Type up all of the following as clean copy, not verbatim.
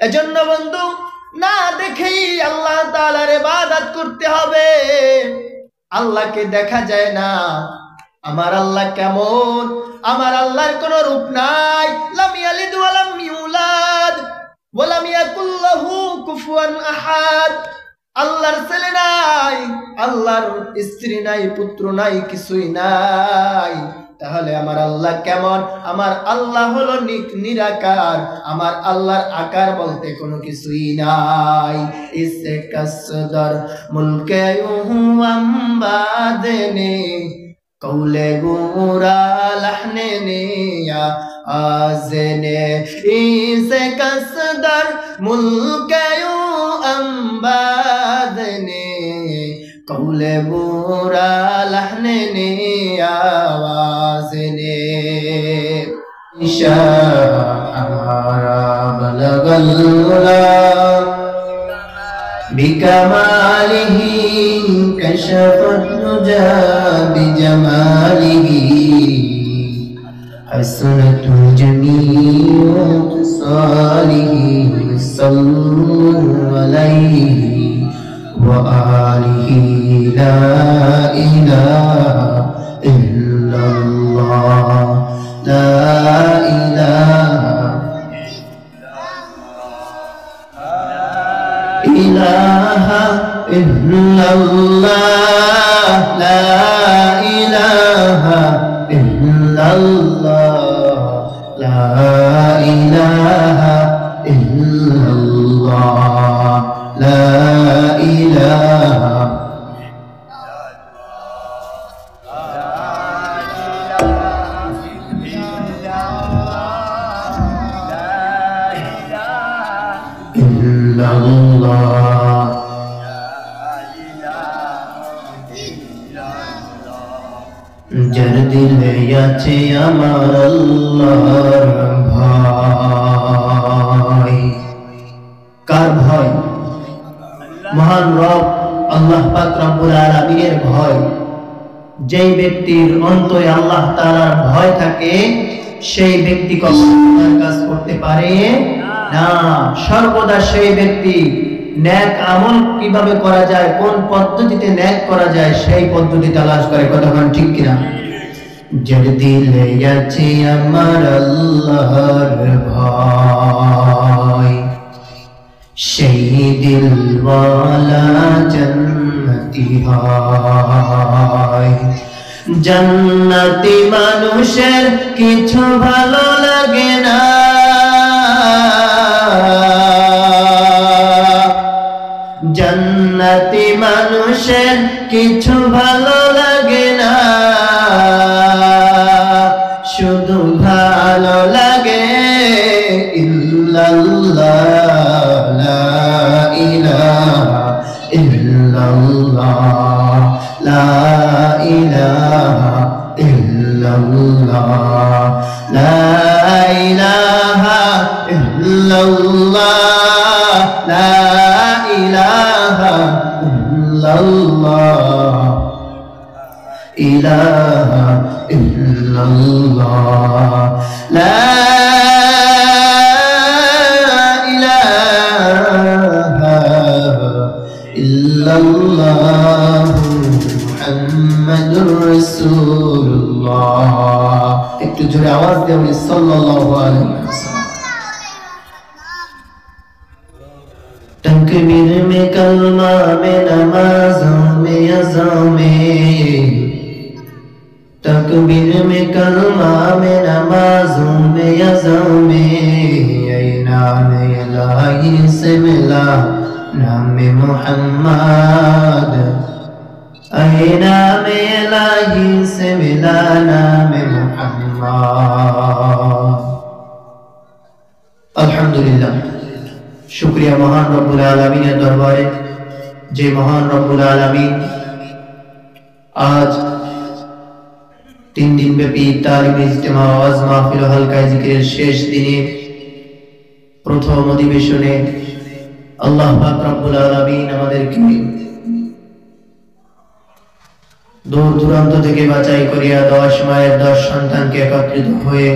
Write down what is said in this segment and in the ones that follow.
এজন্য বন্ধু না দেখেই আল্লাহ তাআলার ইবাদত করতে হবে। আল্লাহকে দেখা যায় না, আমার আল্লাহ কেমন? আমার আল্লাহর কোনো রূপ নাই। লাম ইয়ালিদ ওয়া লাম ইউলাদ ওয়া লাম ইয়াকুল লাহু কুফুয়ান আহাদ। আল্লাহর ছেলে নাই, আল্লাহর স্ত্রী নাই, পুত্র নাই, কিছুই নাই। তাহলে আমার আল্লাহ কেমন? আমার আল্লাহ হলো নিরাকার, আমার আল্লাহর আকার বলতে কোনো কিছুই নাই। ইসে কসদর মুলকে ইউহু আম্বাদনে কৌলে গুরা লহনে নিয়া আজনে। ইসে কসদর মুলকে ইউ আম্বাদনে কৌলে বুরা লহনে নিয়া आवाज़ने हमारा बलगल उला बिकमालिही कशफत नुजा बिजमालिही हसनत जमीउ ख़िसालिही सल्लु अलैहि व आलिही ला इलाहा इल्लल्लाह ला इलाहा इल्लल्लाह ला इलाहा इल्लल्लाह ला इलाहा इल्लल्लाह ला इलाहा যার দিলে আছে আমার আল্লাহর ভয়। কার ভয়? মহান রব আল্লাহ পাক রব্বুল আলামিনের ভয়। যেই ব্যক্তির অন্তরে আল্লাহ তাআলার ভয় থাকে সেই ব্যক্তি কখনো কাজ করতে পারে না। সর্বদা সেই ব্যক্তি নেক আমল কিভাবে করা যায়, কোন পদ্ধতিতে নেক করা যায় সেই পদ্ধতি তালাশ করে। কতক্ষণ ঠিক কিনা? যার দিলে আছে আমার আল্লাহর ভয় সেই দিলওয়ালা জান্নাতি হয়। জান্নাতি মানুষের কিছু ভালো লাগে না, জান্নাতি মানুষের কিছু ভালো লাগে না, শুধু ভালো লাগে ইল্লাল্লাহ লা ইলাহা ইল্লাল্লাহ লা ইলাহা ইল্লাল্লাহ লা ইলাহা ইল্লাল্লাহ লা ইলাহা ইল্লাল্লাহ ইলাহা ইল্লাল্লাহ লা ইলাহা ইল্লাল্লাহ মুহাম্মাদুর রাসূলুল্লাহ। একটু জোরে আওয়াজ দিয়ে বলি সাল্লাল্লাহু আলাইহি ওয়াসাল্লাম। तकबीर में कलमा में नमाज़ों में अज़ां में, तकबीर में कलमा में नमाज़ों में अज़ां में, ऐ नाम इलाही से मिला नाम मुहम्मद, ऐ नाम इलाही से मिला नाम मुहम्मद। अल्हम्दुलिल्लाह, शुक्रिया महान रब्बुल आलमीনের দরবারে যে মহান রব্বুল আলামিন আজ 3 দিন ব্যাপী তালিম ইজতেমা ওয়াজ মাহফিল ও হালকা জিকিরের শেষ দিনে প্রথম অধিবেশনে আল্লাহ পাক রব্বুল আলামিন আমাদেরকে দূর দূরান্ত থেকে বাছাই করিয়া 10 মায়ের 10 সন্তানকে একত্রিত হয়ে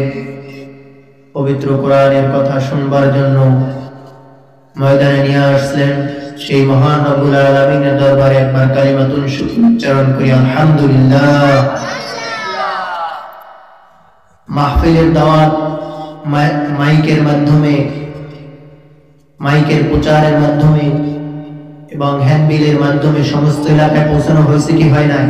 পবিত্র কোরআনের কথা শুনবার জন্য ময়দানে নিয়ে আসলেন, সেই মহান রব্বুল আলামিনের দরবারে একবার কালিমাতুন শুকর উচ্চারণ করি আলহামদুলিল্লাহ। মাহফিলের দাওয়াত মাইকের মাধ্যমে, মাইকের প্রচারের মাধ্যমে এবং হ্যান্ডবিলের মাধ্যমে সমস্ত এলাকায় পৌঁছানো হয়েছে কি হয় নাই?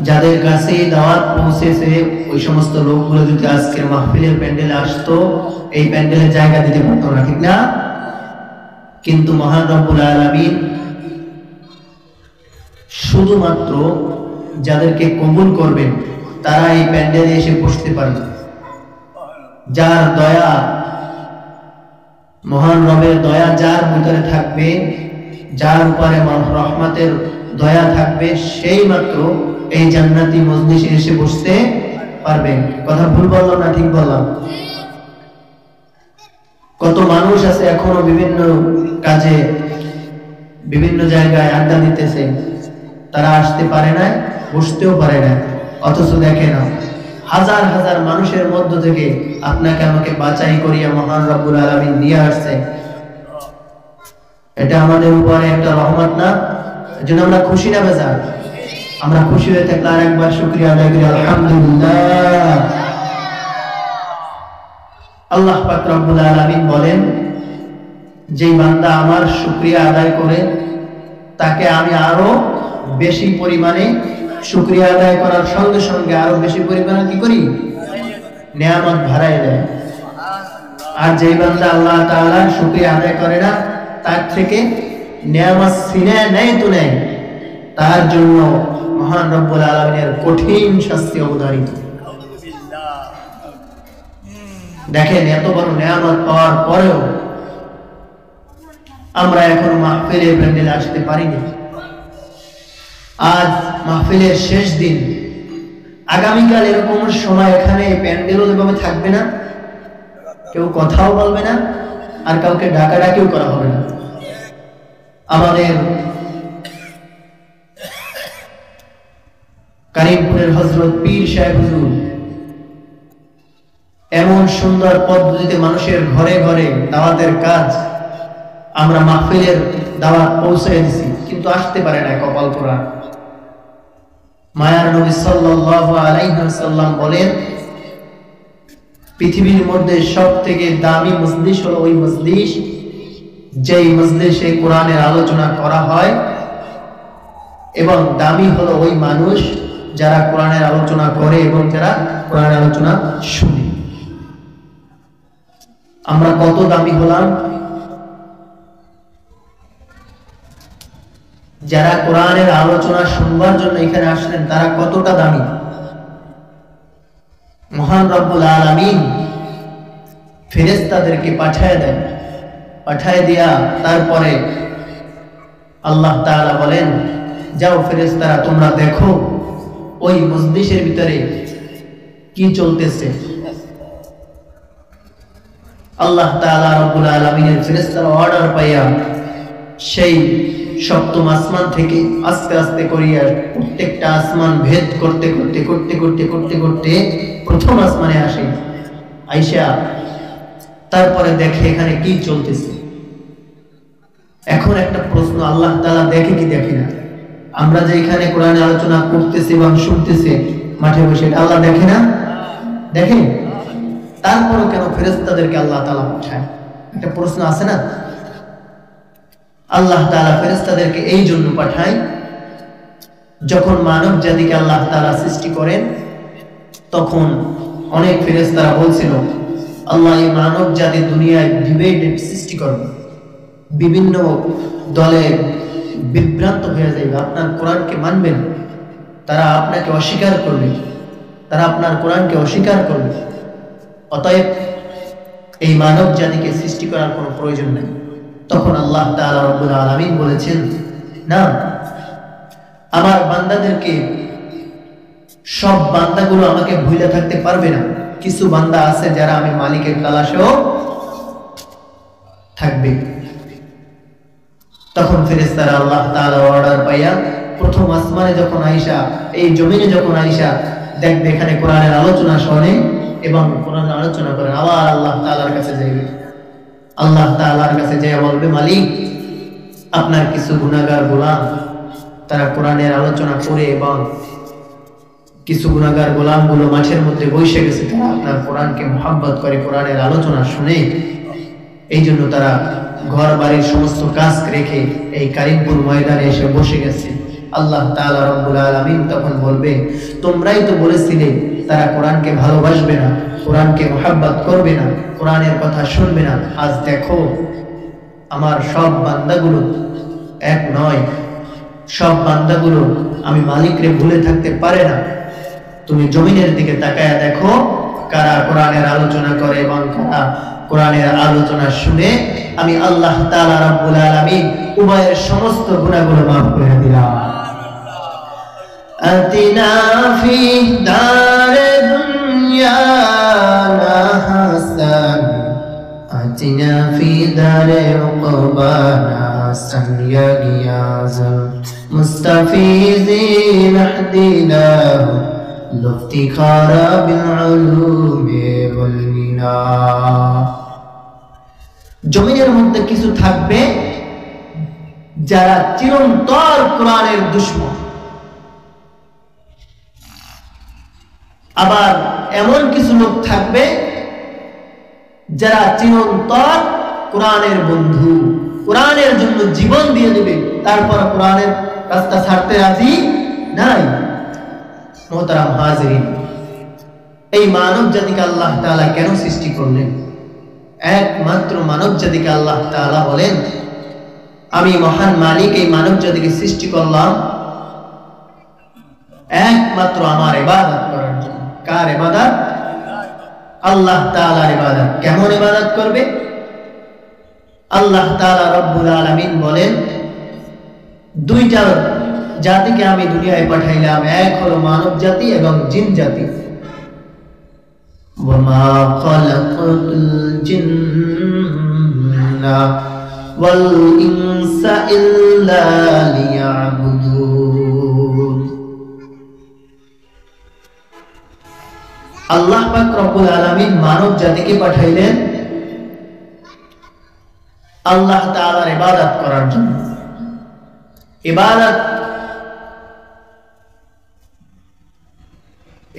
যাদের কাছে দাওয়াত পৌঁছেছে ওই সমস্ত লোকগুলো যদি আজকের মাহফিলের প্যান্ডেলে আসতো, এই প্যান্ডেলে জায়গা দিতে পারতো না, ঠিক না? কিন্তু মহান রব্বুল আলামিন শুধুমাত্র যাদেরকে কবুল করবেন তারা এই প্যান্ডেলে এসে বসতে পারবে। যার দয়া, মহান রবের দয়া যার ভিতরে থাকবে, যার উপরে রহমতের দয়া থাকবে, সেই মাত্র এই জান্নাতি মজলিসে এসে বসতে পারবে। কথা ভুল বললাম না ঠিক বললাম? কত মানুষ আছে এখনো বিভিন্ন কাজে বিভিন্ন জায়গায় আড্ডা দিতেছে, তারা আসতে পারে না, বসতেও পারে না, অথচ দেখে না হাজার হাজার মানুষের মধ্য থেকে আপনাকে আমাকে বাছাই করিয়া মহান রব্বুল আলামিন দিয়ে আসছে। এটা আমাদের উপরে একটা রহমত না? এজন্য আমরা খুশি না বেজার? আমরা খুশি হয়ে থাকলে আর একবার শুকরিয়া আদায় করি আলহামদুলিল্লাহ। আল্লাহ পাক রব্বুল আলামিন বলেন, যে বান্দা আমার শুকরিয়া আদায় করে তাকে আমি আরো বেশি পরিমাণে শুকরিয়া আদায় করার সঙ্গে সঙ্গে আরো বেশি পরিমাণে কি করি? নিয়ামত বাড়ায় দেয়। আর যে বান্দা আল্লাহ তাআলা শুকরিয়া আদায় করে না, তার থেকে নিয়ামত ছিনিয়ে নেয় তো নেয়, তার জন্য মহান রব্বুল আলামিনের কঠিন শাস্তি অবধারিত। দেখেন, এত বড় নিয়ামত পাওয়ার পরেও আমরা এখন মাহফিলের প্যান্ডেলে আসতে পারিনি। আজ মাহফিলের শেষ দিন, আগামীকাল এরকম সময় এখানে প্যান্ডেলও এভাবে থাকবে না, কেউ কথাও বলবে না, আর কাউকে ডাকাডাকিও করা হবে না। আমাদের কারিমপুরের হযরত পীর সাহেব হুজুর এমন সুন্দর পদ্ধতিতে মানুষের ঘরে ঘরে দাওয়াতের কাজ, আমরা মাহফিলের দাওয়াত পৌঁছে দিছি, কিন্তু আসতে পারে না, কপাল পোড়া। মায়ার নবী সাল্লাল্লাহু আলাইহি ওয়াসাল্লাম বলেন, পৃথিবীর মধ্যে সবথেকে দামি মজলিস হলো ওই মজলিস যেই মজলিসে কোরআনের আলোচনা করা হয়, এবং দামি হলো ওই মানুষ যারা কোরআনের আলোচনা করে এবং যারা কোরআনের আলোচনা শুনে। আমরা কত দামি হলাম? যারা কোরআনের আলোচনা শুনবার জন্য এখানে আসলেন তারা কতটা দামি। মহান রব্বুল আলামিন ফেরেশতাদেরকে পাঠিয়ে দেন, পাঠিয়ে দিয়া তারপরে আল্লাহ তাআলা বলেন, যাও ফেরেশতারা তোমরা দেখো ওই মজলিসের ভিতরে কি চলতেছে। আল্লাহ তাআলা রব্বুল আলামিনের ফেরেশতারা অর্ডার পাইয়া সেই সপ্তম আসমান থেকে আস্তে আস্তে করিয়া প্রত্যেকটা আসমান ভেদ করতে করতে করতে করতে করতে করতে প্রথম আসমানে আসে। আয়েশা তারপরে দেখে এখানে কি চলতেছে। এখন একটা প্রশ্ন, আল্লাহ তাআলা দেখে কি দেখে না? আমরা যে এখানে কোরআনে আলোচনা করতেছি এবং শুনতেছি মাঠে বসে, এটা আল্লাহ দেখে না? দেখে? তারপরও কেন ফেরেশতাদেরকে আল্লাহ তাআলা পাঠায়? একটা প্রশ্ন আছে না? আল্লাহ তাআলা ফেরেশতাদেরকে এই জন্য পাঠায়, যখন মানব জাতিকে আল্লাহ তাআলা সৃষ্টি করেন তখন অনেক ফেরেশতারা বলছিল, আল্লাহ এই মানব জাতি দুনিয়ায় ডিভাইডেড সৃষ্টি করবে, বিভিন্ন দলে বিভ্রান্ত হয়ে যাবে, আপনার কোরআনকে মানবে না, তারা আপনাকে অস্বীকার করবে, তারা আপনার কোরআনকে অস্বীকার করবে, অতএব এই মানব জাতিকে সৃষ্টি করার কোনো প্রয়োজন নেই। তখন আল্লাহ তাআলা রব্বুল আলামিন বলেছেন, না, আমার বান্দাদেরকে, সব বান্দাগুলো আমাকে ভুলে থাকতে পারবে না, কিছু বান্দা আছে যারা আমি মালিকের তালাশেও থাকবে। তখন ফেরেশতারা আল্লাহ তাআলা অর্ডার পাইয়া প্রথম আসমানে যখন আয়েশা, এই জমিনে যখন আয়েশা দেখবে এখানে কোরআনের আলোচনা শোনে এবং কোরআনের আলোচনা করে, আবার আল্লাহ তাআলার কাছে যাইবে। আল্লাহ তাআলার কাছে যে বলবে, মালিক আপনার কিছু গুনাহগার গোলাম তারা কোরআনের আলোচনা করে এবং কিছু গুনাহগার গোলামগুলো মাঠের মধ্যে বসে গেছে, তারা আপনার কোরআনকে মুহাব্বত করে, কোরআনের আলোচনা শুনে, এই জন্য তারা ঘর বাড়ির সমস্ত কাজ রেখে এই কারিমপুর ময়দানে এসে বসে গেছে। আল্লাহ তাআলা রব্বুল আলামিন তখন বলবে, তোমরাই তো বলেছিলে তারা কোরআনকে ভালোবাসবে না, কোরআনকে মুহাব্বত করবে না, কোরআনের কথা শুনবে না। আজ দেখো আমার সব বান্দাগুলো এক নয়, সব বান্দাগুলো আমি মালিকরে ভুলে থাকতে পারে না। তুমি জমিনের দিকে তাকায়া দেখো কারা কোরআনের আলোচনা করে এবং কারা কোরআনের আলোচনা শুনে আমি আল্লাহ তাআলা রব্বুল আলামিন উভয়ের সমস্ত গুনাহগুলো মাফ করে দিলাম। আতিনা ফি দারে দুনিয়া না হাসান, আতিনা ফি দারে উকবানা হাসান ইয়া গিয়াজাল মুস্তাফিজিন আহদিনা লফতিখারা বিল উলুমি ওয়াল মিনা। জমিনের মধ্যে কিছু থাকবে যারা চিরন্তর কোরআনের দুশমন, আবার এমন কিছু লোক থাকবে যারা চিরন্তর কোরআনের বন্ধু, কোরআনের জন্য জীবন দিয়ে দেবে, তারপর কোরআনের রাস্তা ছাড়তে রাজি নাই। মোহতারাম হাজিরিন, এই মানব জাতিকে আল্লাহ তাআলা কেন সৃষ্টি করলেন? একমাত্র মানব জাতিকে আল্লাহ তাআলা বলেন, আমি মহান মালিক এই মানব জাতিকে সৃষ্টি করলাম একমাত্র আমার ইবাদত করার জন্য। কার ইবাদত? আল্লাহ তাআলার ইবাদত। কেমন ইবাদত করবে? আল্লাহ তাআলা রব্বুল আলামিন বলেন, দুইটা জাতিকে আমি দুনিয়ায় পাঠাইলাম, এক হলো মানব জাতি এবং জিন জাতি। ওয়ামা খালাকাতুল জিন্না ওয়াল ইনসা ইল্লা লিয়াবুদুন। আল্লাহ পাক রব্বুল আলামিন মানব জাতিকে পাঠাইলেন আল্লাহ তাআলার ইবাদত করার জন্য। ইবাদত,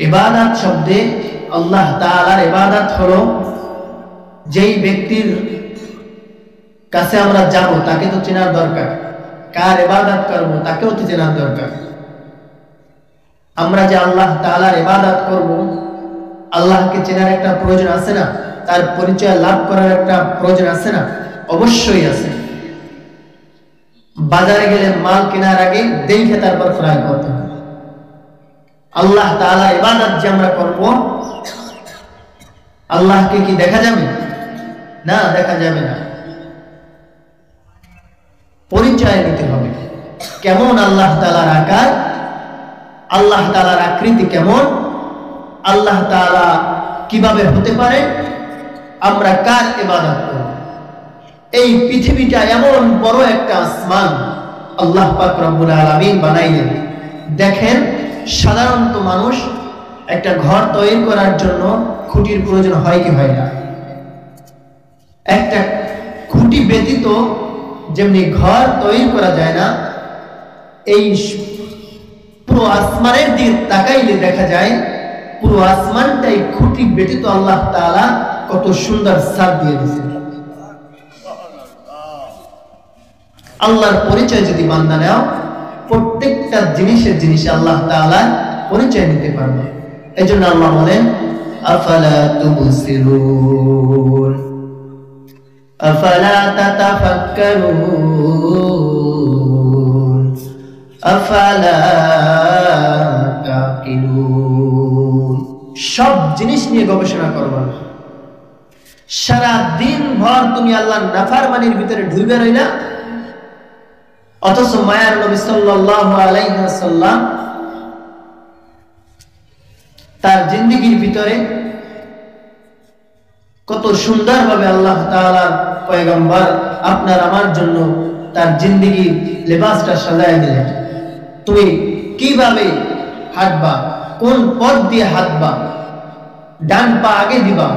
ইবাদত শব্দে আল্লাহ তাআলার ইবাদত হলো যেই ব্যক্তির কাছে আমরা যাব তাকে তো চেনার দরকার, কার ইবাদত করব তাকেও তো চেনার দরকার। আমরা যে আল্লাহ তাআলার ইবাদত করব, আল্লাহকে চেনার একটা প্রয়োজন আছে না? তার পরিচয় লাভ করার একটা প্রয়োজন আছে না? অবশ্যই আছে। বাজারে গেলে মাল কেনার আগে দেখে তারপর ক্রয় করতে হবে। আল্লাহ তাআলার ইবাদত যে আমরা করব, আল্লাহকে কি দেখা যাবে? না, দেখা যাবে না। পরিচয় নিতে হবে। কেমন আল্লাহ তাআলার আকার, আল্লাহ তাআলার আকৃতি কেমন, আল্লাহ তাআলা কিভাবে হতে পারে, আমরা কার ইবাদত করব। এই পৃথিবীটা এমন বড় একটা আসমান আল্লাহ পাক রব্বুল আলামিন বানাইলেন। দেখেন, সাধারণত মানুষ একটা ঘর তৈরি করার জন্য খুঁটির প্রয়োজন হয় কি হয় না? একটা খুঁটি ব্যতীত যেমনি ঘর তৈরি করা যায় না, এই পুরো আসমানের দিকে তাকাইলে দেখা যায় পুরো আসমানটাই খুঁটি ব্যতীত আল্লাহ তাআলা কত সুন্দর ছাদ দিয়ে দিয়েছেন। আল্লাহর পরিচয় যদি বান্দা নাও, প্রত্যেকটা জিনিসে আল্লাহ তাআলা পরিচয় নিতে পারবে। এজন্য আল্লাহ বলেন, আফালা তুবসিরুন আফালা তাতাফাক্কারুন আফালা তাকিলুন। সব জিনিস নিয়ে গবেষণা করবা। সারা দিন ভর তুমি আল্লাহর নাফরমানির ভিতরে ডুবে রইলা, অথচ মায়ার নবী সাল্লাল্লাহু আলাইহি ওয়াসাল্লাম তার জিন্দেগীর ভিতরে কত সুন্দরভাবে আল্লাহ তাআলার পয়গম্বর আপনার আমার জন্য তার জিন্দেগীর লেবাসটা সাজায় দিলেন। তুমি কিভাবে হাঁটবা, কোন পথ দিয়ে হাঁটবা, ডান পা আগে দিবা,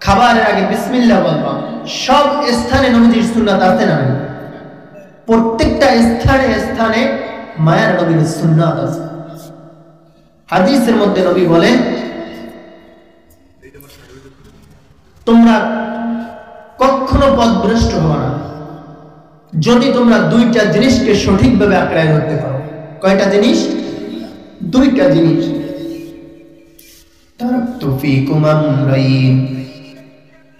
খাবারের আগে বিসমিল্লাহ বলবা। সব স্থানে নবীজির সুন্নাত আছে না? প্রত্যেকটা স্থানে স্থানে মায়ার নবীর সুন্নাত আছে। হাদিসের মধ্যে নবী বলেন, তোমরা কখনো পথভ্রষ্ট হবে না যদি তোমরা দুইটা জিনিসকে সঠিকভাবে আঁকড়ায় ধরতে পারো। কয়টা জিনিস? দুইটা জিনিস। তারাকতু ফীকুম আমরাইন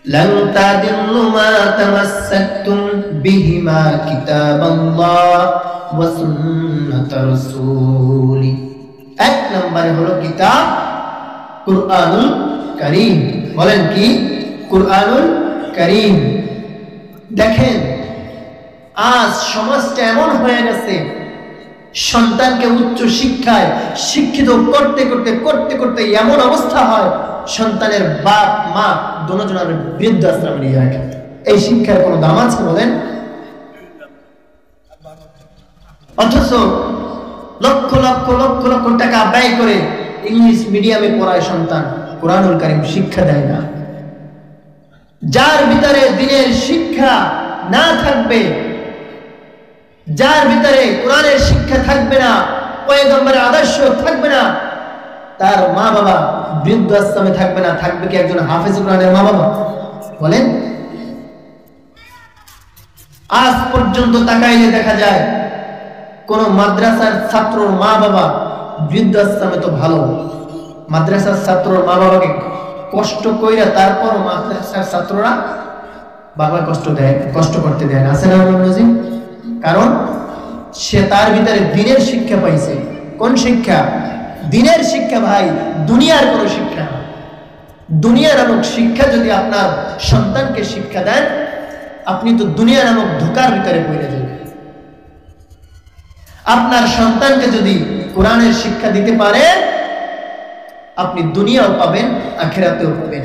লান তাদিল্লু মা তামাসসাকতুম বিহিমা কিতাবাল্লাহ ওয়া সুন্নাত রাসূলি। এক নম্বরে হলো কিতাব কুরআনুল কারীম। বলেন কি? কুরআনুল কারীম। দেখেন আজ সমাজটা এমন হয়ে গেছে, সন্তানকে উচ্চ শিক্ষায় শিক্ষিত করতে করতে করতে করতে এমন অবস্থা হয় সন্তানের বাপ মা দুজনের বৃদ্ধাশ্রমে নিয়ে রাখে। এই শিক্ষার কোনো দাম আছে বলেন? অথচ লক্ষ লক্ষ লক্ষ লক্ষ টাকা ব্যয় করে ইংলিশ মিডিয়ামে পড়ায় সন্তান, কুরআনুল কারীম শিক্ষা দেয় না। যার ভিতরে দ্বীনের শিক্ষা না থাকবে, যার ভিতরে কোরআনের শিক্ষা থাকবে না, পয়গম্বরের আদর্শ থাকবে না, তার মা বাবা বৃদ্ধাশ্রমে থাকবে না। থাকবে কি একজন হাফেজ কোরআনের মা বাবা? বলেন। আজ পর্যন্ত তাকাইলে দেখা যায় কোন মাদ্রাসার ছাত্রর মা বাবা বৃদ্ধাশ্রমে তো ভালো, মাদ্রাসার ছাত্রর মা বাবাকে কষ্ট কইরা তারপর মাদ্রাসার ছাত্ররা বাবা কষ্ট করতে দেয় না। আছে না? কারণ সে তার ভিতরে দ্বীনের শিক্ষা পাইছে। কোন শিক্ষা? দ্বীনের শিক্ষা ভাই, দুনিয়ার কোন শিক্ষা। দুনিয়া নামক শিক্ষা যদি আপনার সন্তানকে শিক্ষা দেন, আপনি তো দুনিয়া নামক ধোঁকার ভিতরে পড়ে যাবেন। আপনার সন্তানকে যদি কোরআনের শিক্ষা দিতে পারেন, আপনি দুনিয়াও পাবেন, আখিরাতেও পাবেন।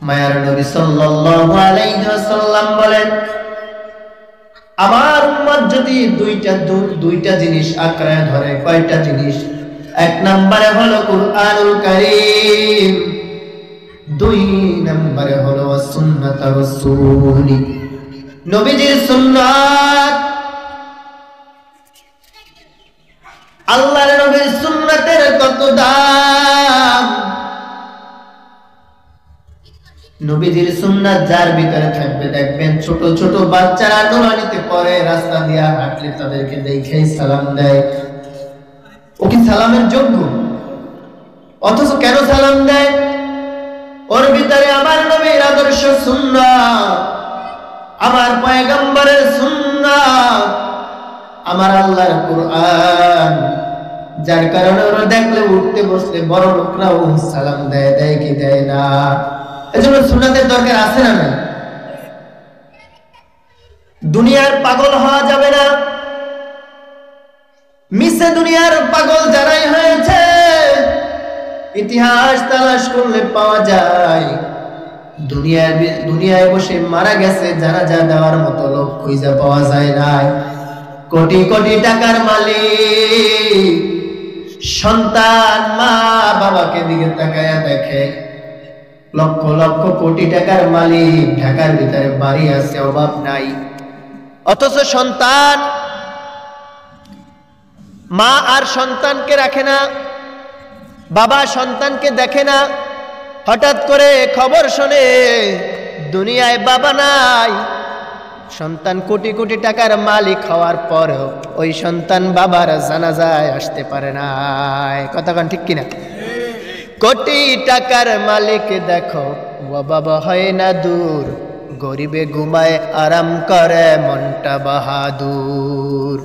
মায়ার নবী সাল্লাল্লাহু আলাইহি ওয়াসাল্লাম বলেন, আমার উম্মত যদি দুইটা জিনিস আঁকড়ে ধরে। কয়টা জিনিস? এক নম্বরে হলো কুরআনুল কারীম, দুই নম্বরে হলো সুন্নাত রাসূলি, নবীজির সুন্নাত। আল্লাহর নবীর সুন্নাতের কত দাম! নবীজির সুন্নাত যার ভিতরে থাকবে, দেখবেন ছোট ছোট বাচ্চারা নোরানিতে পড়ে, রাস্তা দিয়ে হাঁটলে তাদেরকে দেখে সালাম দেয়। ও কি সালামের যোগ্য? অথচ কেন সালাম দেয়? ওর ভিতরে আমার নবীর আদর্শ সুন্নাত, আমার পয়গম্বরের সুন্নাত, আমার আল্লাহর কুরআন, যার কারণে ওরা দেখলে উঠতে বসলে বড় লোকরাও সালাম দেয়। দেয় কি দেয় না? এজন্য সুন্নাতের দরকার আছে না? না। দুনিয়ার পাগল হওয়া যাবে না। মিছে দুনিয়ার পাগল যারাই হয়েছে, ইতিহাস তালাশ করলে পাওয়া যায় দুনিয়ায় বসে মারা গেছে জানাজা দেওয়ার মতো লোক খুঁজে পাওয়া যায় না। কোটি কোটি টাকার মালিক সন্তান মা বাবাকে দিকে তাকায়া দেখে, লক্ষ লক্ষ কোটি টাকার মালিক, ঢাকার ভিতরে বাড়ি আছে, অভাব নাই, অথচ সন্তান, মা আর সন্তানকে রাখে না, বাবা সন্তানকে দেখে না। হঠাৎ করে খবর শোনে দুনিয়ায় বাবা নাই। সন্তান কোটি কোটি টাকার মালিক হওয়ার পরেও ওই সন্তান বাবার জানাজায় আসতে পারে না। কথা কোন ঠিক কিনা? কোটি টাকার মালিক দেখো ও বাবা হয় না দূর, গরিবে ঘুমায় আরাম করে মনটা বাহাদুর।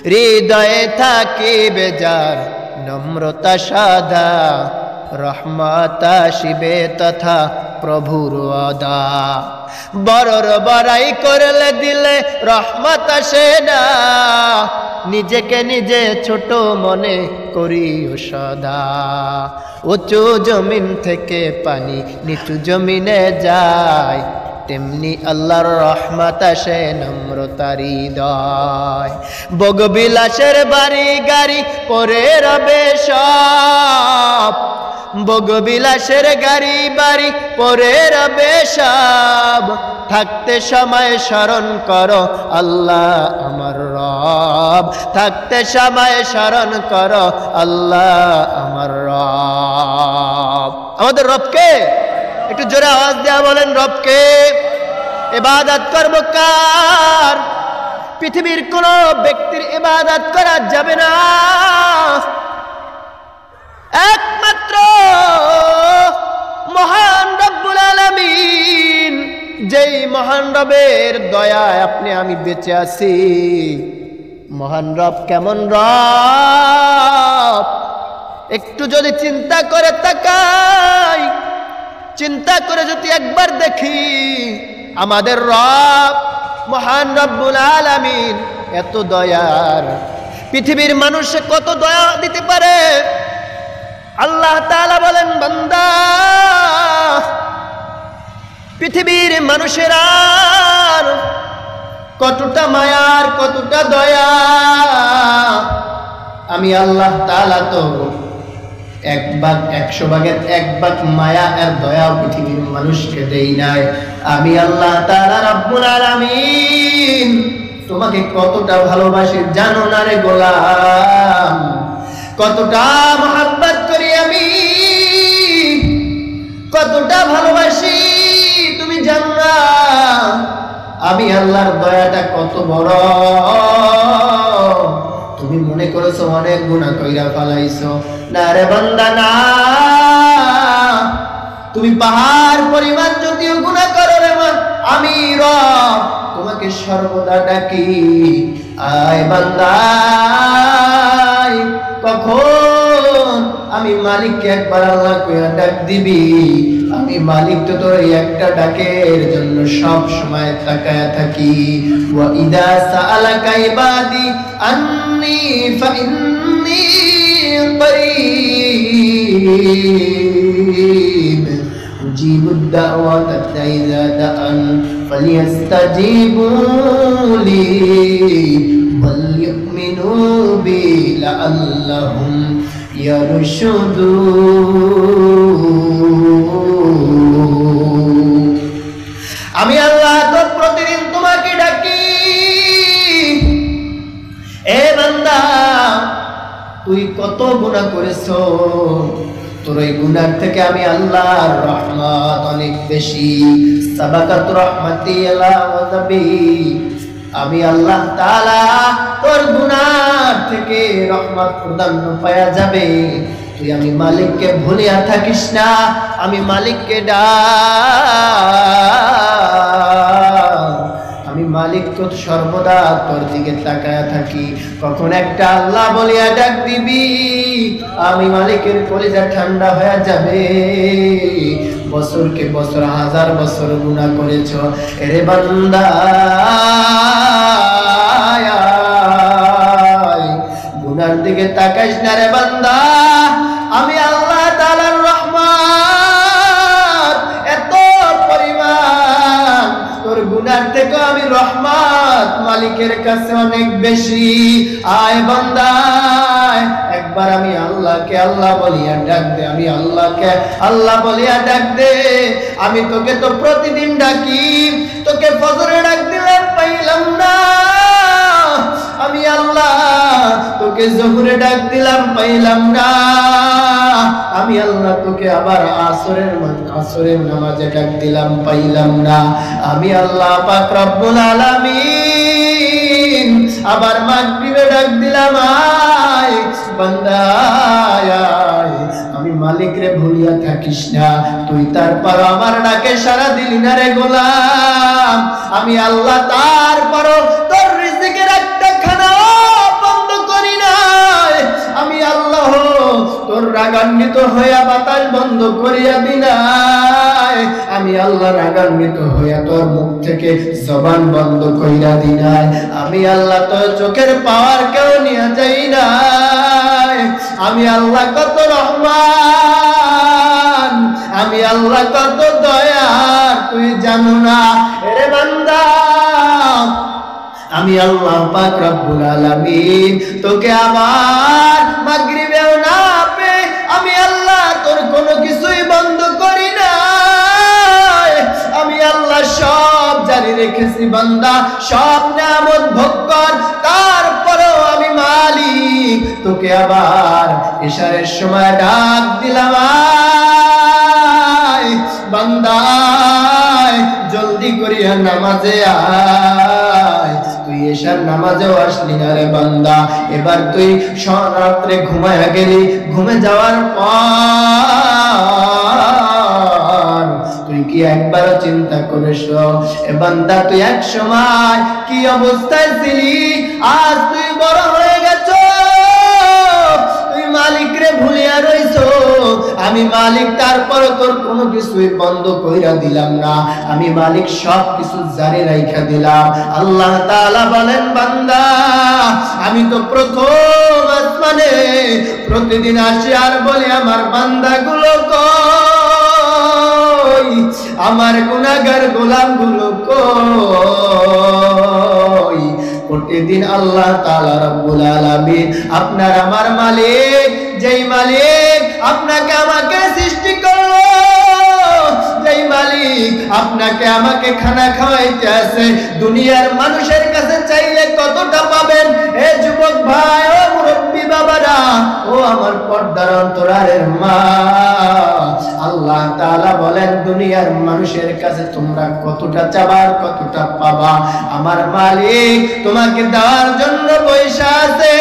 হৃদয়ে থাকে বেজার নম্রতা সাদা, রহমত আসিবে তথা প্রভুর আদা। বড়র বড়াই করলে দিলে রহমত আসে না, নিজেকে নিজে ছোট মনে করিও সদা। উঁচু জমিন থেকে পানি নিচু জমিনে যায়, তেমনি আল্লাহর রহমত আসে নম্রতার হৃদয়। ভোগবিলাসের বাড়ি গাড়ি পরে রবে সব, ভোগবিলাসের গাড়ি বাড়ি পরে রবে সব, থাকতে সময় স্মরণ করো আল্লাহ আমার রব, থাকতে সময় স্মরণ করো আল্লাহ আমার রব। আমাদের রবকে একটু জোরে আওয়াজ দেয়া বলেন, রবকে। ইবাদত করব কার? পৃথিবীর কোন ব্যক্তির ইবাদত করা যাবে না, একমাত্র মহান রব্বুল আলামিন। যেই মহান রবের দয়ায় আপনি আমি বেঁচে আছি। মহান রব কেমন রব? একটু যদি চিন্তা করে তাকাই, চিন্তা করে যদি একবার দেখি, আমাদের রব মহান রব্বুল আলামিন এত দয়ার। পৃথিবীর মানুষে কত দয়া দিতে পারে? আল্লাহ তাআলা বলেন, বান্দা পৃথিবীর মানুষেরা কতটা মায়ার, কতটা দয়া। আমি আল্লাহ তাআলা তো 100 ভাগের 1 ভাগ মায়া আর দয়া পৃথিবীর মানুষকে দেই নাই। আমি আল্লাহ তাআলা রব্বুল আলামিন তোমাকে কতটা ভালোবাসি জানো না রে গোলাম? কতটা মহব্বত করি আমি, কতটা ভালোবাসি তুমি জানো না? আমি আল্লাহর দয়াটা কত বড়। তুমি মনে করেছো অনেক গুনাহ কইরা ফেলাইছো, না রে বান্দা না। তুমি পাহাড় পরিমাণ যদিও গুনাহ করো রে মা, আমি রব তোমাকে সর্বদা ডাকি, আয় বান্দা আয়। কখন আমি মালিককে একবার আল্লাহ কইয়া ডাক দিবি, আমি মালিক তো তোর এই একটা ডাকের জন্য সব সময় তাকায়া থাকি। ওয়া ইদা সাআলাকা ইবাদি আন্নী ফাইন্নী করিব উজিবুদ দাওয়াতা ইযা দাআন ফালিয়াস্তাজিবু লি ওয়ালইউমিনু বি লাআল্লাহুম ইয়ারশুদুন। আমি আল্লাহ তো প্রতিদিন তোমাকে ডাকি, এ বান্দা তুই কত গুনাহ করেছো, তোর এই গুনাহ থেকে আমি আল্লাহর রহমত অনেক বেশি। সাবাকাত রহমতি আলা ওয়াজাবি, আমি আল্লাহ তাআলা তোর গুনাহ থেকে রহমত প্রদান পাওয়া যাবে। তুই আমি মালিককে ভুলিয়া থাকিস না, আমি মালিককে ডাক। আমি মালিক তো সর্বদা তোর দিকে তাকায়া থাকি। কখন একটা আল্লাহ বলিয়া ডাক দিবি, আমি মালিকের কলিজা ঠান্ডা হয়ে যাবে। বছরকে বছর, হাজার বছর গুনাহ করেছো, এরে বান্দা গুনার দিকে তাকাইস না রে বান্দা। আমি আল্লাহ তাআলার রহমত এত পরিমাণ, তোর গুনার থেকে আমি রহমত মালিকের কাছে অনেক বেশি। আয় বান্দা একবার আমি আল্লাহকে আল্লাহ বলিয়া ডাক দে, আমি আল্লাহকে আল্লাহ বলিয়া ডাক দে। আমি তোকে তো প্রতিদিন ডাকি, তোকে ফজরে ডাক দিলাম পাইলাম না, আমি আল্লাহ তোকে জোহরে ডাক দিলাম পাইলাম না, আমি আল্লাহ তোকে আবার আসরের নামাজে ডাক দিলাম পাইলাম না, আমি আল্লাহ পাক রব্বুল আলামিন আবার মাগরিবে ডাক দিলাম আয় বান্দা আয়। আমি মালিক রে ভুলিয়া থাকিস না, তুই তারপর আমার ডাকে সাড়া দিলি না রে গোলাম। আমি আল্লাহ তারপর তোর রিজিকের একটা খানাও বন্ধ করি নাই। আমি আল্লাহ তোর রাগান্বিত হইয়া বাতাস বন্ধ করিয়া দিনাই। আমি আল্লাহ রাগান্বিত হইয়া তোর মুখ থেকে জবান বন্ধ কইরা দিনাই। আমি আল্লাহ তোর চোখের পাওয়ার কেউ নিয়ে যাই নাই। আমি আল্লাহ কত রহমান, আমি আল্লাহ কত দয়া তুই জানো না রে বান্দা। আমি আল্লাহ পাক রব্বুল আলামিন তোকে আবার মাগরিবেও না পেয়ে আমি আল্লাহ তোর কোনো কিছুই বন্ধ করি না, আমি আল্লাহ সব জারি রেখেছি বান্দা, সব নিয়ামত ভোগ কর, তারপরেও আমি মালিক তোকে আবার ইশারের সময় ডাক দিলাম, আয় বান্দা জলদি করিয়া নামাজে আয়। তুই এশার নামাজেও আসলি না রে বান্দা, এবার তুই রাত্রে ঘুমায়া গেলি, ঘুমে যাওয়ার পর তুই কি একবারও চিন্তা করিস এ বান্দা তুই এক সময় কি অবস্থায় ছিলি, আজ তুই বড় হয়ে গেছ, তুই মালিক রে ভুলিয়া রইছ। আমি মালিক, তারপর তোর কোনো কিছুই বন্ধ কইরা দিলাম না, আমি মালিক সব কিছু জারি রাইখা দিলাম। আল্লাহ তাআলা বলেন, বান্দা আমি তো প্রথম আসমানে প্রতিদিন আসি আর বলি আমার বান্দাগুলো কই, আমার গুনাহগার গোলামগুলো কই। প্রতিদিন আল্লাহ তাআলা রব্বুল আলামিন আপনার আমার মালিক, যেই মালিক আপনাকে আমাকে সৃষ্টি করলো, যেই মালিক আপনাকে আমাকে খানা খাওয়াইতে আছে, দুনিয়ার মানুষের কাছে চাইলে কতটা পাবেন? এ যুবক ভাই, ও মুরব্বী বাবারা, ও আমার পর্দার অন্তরালের মা, আল্লাহ তাআলা বলেন দুনিয়ার মানুষের কাছে তোমরা কতটা চাবার কতটা পাবা, আমার মালিক তোমাকে দেওয়ার জন্য পয়সা আছে।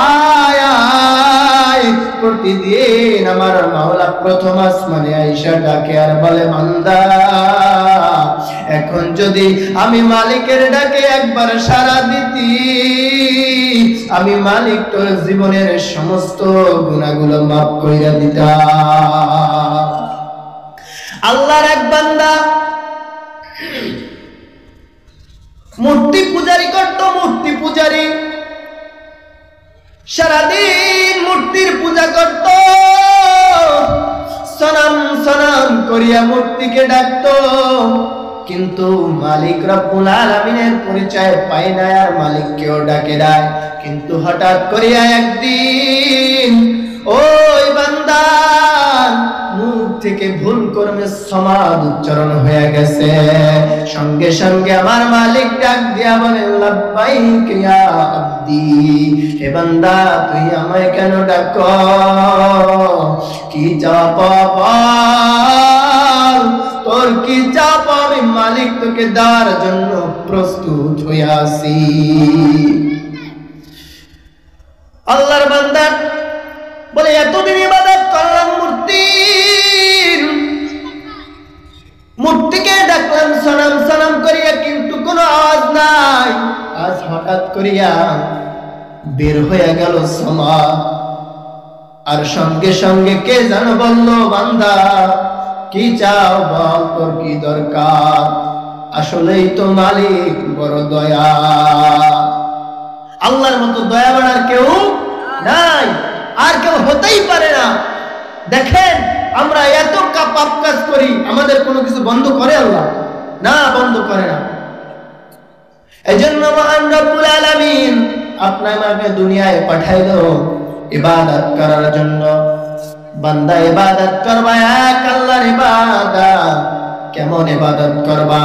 আয় আয়, প্রতিদিন আমার মাওলা প্রথম আসমানে আয়েশা ডাকে আর বলে, বান্দা এখন যদি আমি মালিকের ডাকে একবার সাড়া দিতি, আমি মালিক তোর জীবনের সমস্ত গুনাহগুলো মাফ কইরা দিতাম। আল্লাহর এক বান্দা মূর্তি পূজারি করত, মূর্তি পূজারি সারাদিন মূর্তির পূজা করত, সনাম সনাম করিয়া মূর্তিকে ডাকত, কিন্তু মালিক রব্বুল আলামিনের পরিচয় পায় না, আর মালিককেও ডাকে না। কিন্তু হঠাৎ করিয়া একদিন ওই বান্দার মুখ থেকে ভুল করে সমাদ উচ্চারণ হয়ে গেছে, সঙ্গে সঙ্গে আমার মালিক ডাক দিয়া বলে, লাব্বাইক ইয়া আব্দি, হে বান্দা তুই আমায় কেন ডাক, কি চাপ, তোর কি চাপ, আমি মালিক তোকে দেওয়ার জন্য প্রস্তুত হয়ে আছি। আল্লাহর বান্দা বলে, এতদিন ইবাদত করলাম মূর্তিকে ডাকলাম সালাম সালাম করিয়া, কিন্তু কোনো আওয়াজ নাই। আজ হঠাৎ করিয়া বের হয়ে গেল সমাদ, আর সঙ্গে সঙ্গে কে যেন বলল, বান্দা কি চাও বল, তোর কি দরকার? আসলেই তো মালিক বড় দয়া, আল্লাহর মতো দয়াবান আর কেউ নাই, আর কেউ হতেই পারে না। দেখেন আমরা এত পাপ কাজ করি, আমাদের কোনো কিছু বন্ধ করে আল্লাহ? না, বন্ধ করে না। এজন্য মহান রব্বুল আলামিন আপনাকে দুনিয়ায় পাঠাইলো ইবাদত করার জন্য। বান্দা ইবাদত করবা এক আল্লাহর ইবাদত। কেমন ইবাদত করবা?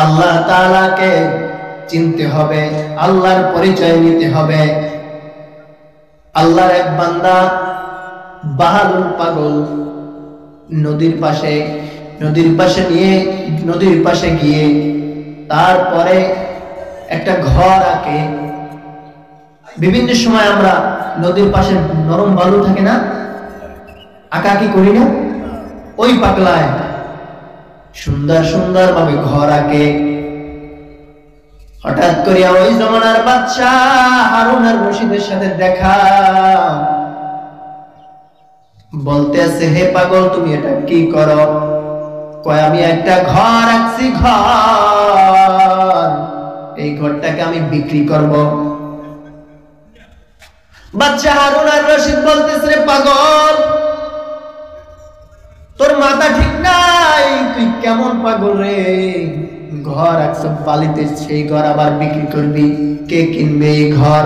আল্লাহ তাআলাকে চিনতে হবে, আল্লাহর পরিচয় নিতে হবে। আল্লাহর এক বান্দা বাহাদুর পাগল নদীর পাশে গিয়ে তারপরে একটা ঘর আঁকে। বিভিন্ন সময় আমরা নদীর পাশে নরম বালু থাকে না, আঁকাআঁকি করি না, ওই পাগলায় সুন্দর সুন্দর ভাবে ঘর আঁকে। হঠাৎ করিয়া ওই জমানার বাদশা হারুন আর রশিদের সাথে দেখা, বলতেছে, হে পাগল তুমি এটা কি করো? কয় আমি একটা ঘর আঁকছি, ঘর, এই ঘরটাকে আমি বিক্রি করব। বাদশা হারুন আর রশিদ বলতেছে, রে পাগল তোর মাথা ঠিক নাই, তুই কেমন পাগল রে? ঘর একশো বালিতে, সেই ঘর আবার বিক্রি করবি? কে কিনবে এই ঘর?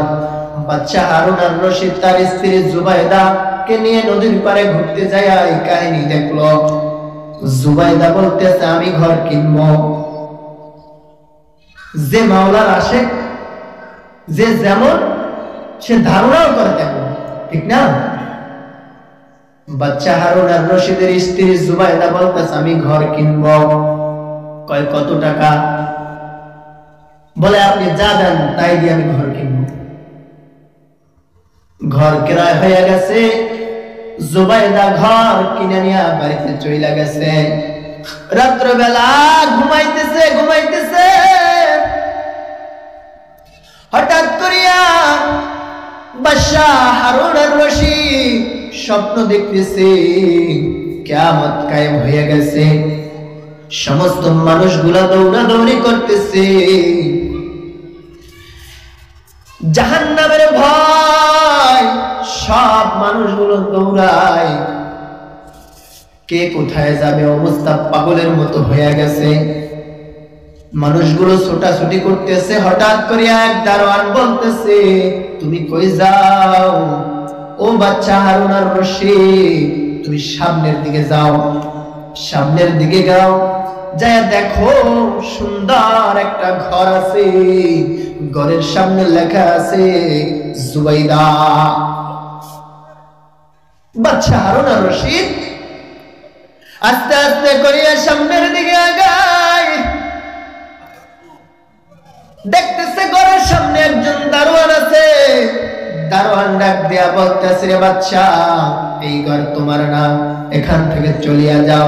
বাদশা হারুন আর রশিদ তার স্ত্রী জুবাইদা কে নিয়ে নদীর পাড়ে ঘুরতে যায় এই কাহিনী দেখলো। জুবাইদা বলতেছে আমি ঘর কিনবো। যে মাওলার আশেক, যে যেমন সে ধারণাও করে তেমন, ঠিক না? বাচ্চা হারুন আর রশিদের স্ত্রী জুবাইদা বলতেছে আমি ঘর কিনবো। কয় কত টাকা? বলে আপনি যা দেন তাই দিয়ে আমি ঘর কিনবো। ঘর ক্রয় হয়ে গেছে। জুবাইদা ঘর কিনে নিয়ে বাড়িতে চলে গেছে। রাত্রবেলা ঘুমাইতেছে। হঠাৎ করিয়া বাদশাহ হারুন আর রশিদ স্বপ্ন দেখতেছে কিয়ামত কায়েম হয়ে গেছে। সমস্ত মানুষগুলা দৌড়াদৌড়ি করতেছে। জাহান্নামের ভয়, সব মানুষগুলো দৌড়ায়। কে কোথায় যাবে, অবস্থা পাগলের মতো হয়ে গেছে। মানুষগুলো ছোটাছুটি করতেছে। হঠাৎ করে এক দারোয়ান বলতেছে তুমি কই যাও? ও বাচ্চা হারুন আর রশিদ, তুমি সামনের দিকে যাও। সামনের দিকে যাও, যায় দেখো সুন্দর একটা ঘর আছে। ঘরের সামনে লেখা আছে জুবাইদা। বাচ্চা হারুন আর রশিদ আস্তে আস্তে করিয়া সামনের দিকে আগায়। দেখতেছে ঘরের সামনে একজন দারোয়ান আছে। দারোয়ান ডাক দিয়া বলতেছে রে বাচ্চা, এই ঘর তোমার না, এখান থেকে চলিয়া যাও।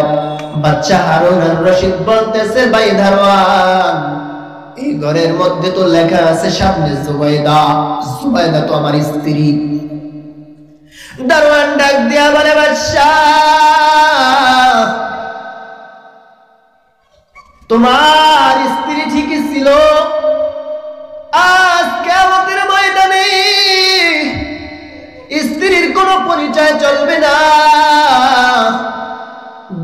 বাচ্চা হারুন আর রশিদ বলতেছে ভাই দারোয়ান, এই ঘরের মধ্যে তো লেখা আছে সামনে জুবাইদা। জুবাইদা তো আমার স্ত্রী। দারোয়ান ডাক দিয়া বলে বাচ্চা, তোমার স্ত্রী ঠিকই ছিল। আজ কিয়ামতের ময়দানে স্ত্রীর কোনো পরিচয় চলবে না,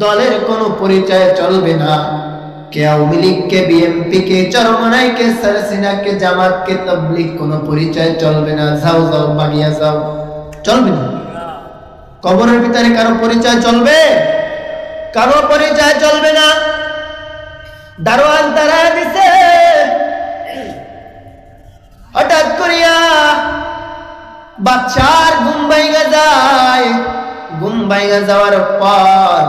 দলের কোনো পরিচয় চলবে না। কে আওয়ামী লীগ, কে বিএনপি, কে চরমনাই, কে সারসিনা, কে জামাত, কে তাবলীগ, কোনো পরিচয় চলবে না। যাও যাও বানিয়া যাও, চলবে না। কবরের ভিতরে কারো পরিচয় চলবে? কারো পরিচয় চলবে না। দারোয়ান তারা দিছে। হঠাৎ করিয়া বাচ্চার ঘুম ভাঙা যায়। ঘুম ভাঙা যাওয়ার পর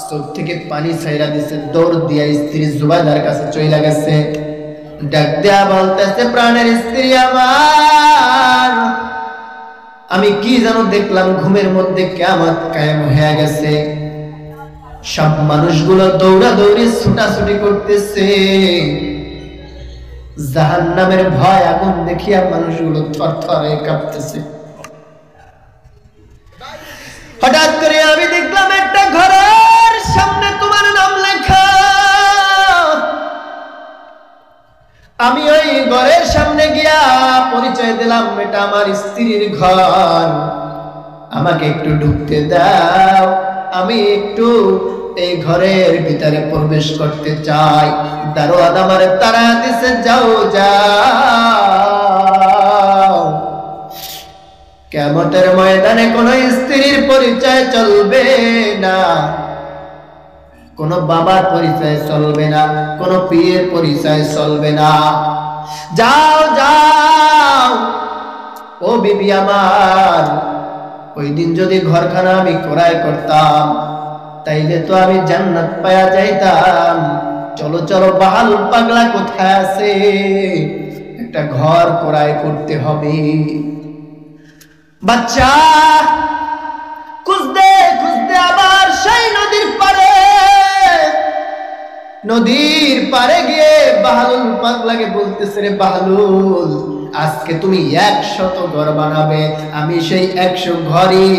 চোখ থেকে পানি ছাইরা দিছে। দৌড় দিয়া স্ত্রী জুবাইদার কাছে চলে গেছে। ডাক দেয়া বলতেছে প্রাণের স্ত্রী আমার, আমি কি যেন দেখলাম ঘুমের মধ্যে কিয়ামত কায়েম হয়ে গেছে। সব মানুষগুলো দৌড়াদৌড়ি ছুটাছুটি করতেছে। জাহান্নামের ভয় আগুন দেখিয়া মানুষগুলো থরথরে কাঁপতেছে। হঠাৎ করে আমি দেখলাম একটা ঘরের সামনে তোমার নাম লেখা। আমি ওই ঘরের সামনে গিয়া পরিচয় দিলাম এটা আমার স্ত্রীর ঘর, আমাকে একটু ঢুকতে দাও, আমি একটু এই ঘরের ভিতরে প্রবেশ করতে চাই। দারোয়ান আমার তারা দিছে, যাও যাও। কিয়ামতের ময়দানে কোন স্ত্রীর পরিচয় চলবে না, কোন বাবার পরিচয় চলবে না, কোন পীরের পরিচয় চলবে না। যাও যাও। ও বিবি আমার, ওই দিন যদি ঘরখানা আমি ক্রয় করতাম তাইলে তো আমি জান্নাত পায়া যাইতাম। চলো চলো, বাহালুল পাগলা কোথায় আছে? একটা ঘর ক্রয় করতে হবে। বাচ্চা খুঁজতে খুঁজতে আবার সেই নদীর পারে গিয়ে বাহালুল পাগলাকে বলতেছে রে বাহালুল, আজকে তুমি 100 ঘর বানাবে, আমি সেই 100 ঘরই